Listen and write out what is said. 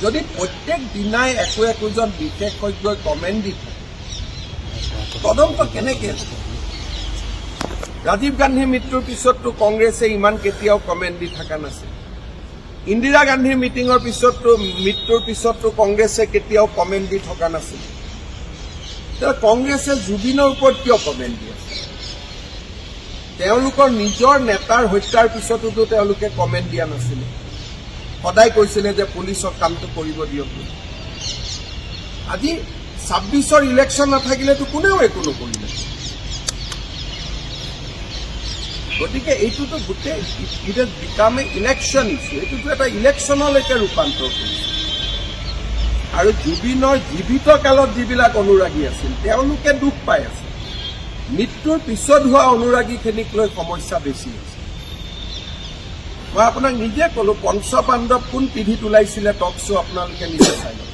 যদি প্ৰত্যেক দিনাই একোজন বিশেষজ্ঞই কমেণ্ট দি থাকে তদন্ত কেনেকৈ হ'ব? ৰাজীৱ গান্ধীৰ মৃত্যুৰ পিছততো কংগ্ৰেছে ইমান কেতিয়াও কমেণ্ট দি থকা নাছিল। ইন্দিৰা গান্ধীৰ মৃত্যুৰ পিছততো কংগ্ৰেছে কেতিয়াও কমেণ্ট দি থকা নাছিল। কংগ্ৰেছে জুবিনৰ ওপৰত কিয় কমেণ্ট দি আছে? তেওঁলোকৰ নিজৰ নেতাৰ হত্যাৰ পিছতোতো তেওঁলোকে কমেণ্ট দিয়া নাছিলে। সদায় কৈছিলে যে পুলিচক কামটো কৰিব দিয়ক। আজি 26ৰ ইলেকশ্যন নাথাকিলেতো কোনেও একো নকৰিলে। গতিকে এইটোতো গোটেই it has become a election issue. এইটোতো এটা ইলেকশ্যনলৈকে ৰূপান্তৰ কৰিছে। আৰু জুবিনৰ জীৱিত কালত যিবিলাক অনুৰাগী আছিল তেওঁলোকে দুখ পাই আছে। মৃত্যুৰ পিছত হোৱা অনুৰাগীখিনিক লৈ সমস্যা বেছি আছে। মই আপোনাক নিজে ক'লো, পঞ্চপাণ্ডৱ কোন টিভিত ওলাইছিলে টক শ্ব' আপোনালোকে নিজে চাই লওক।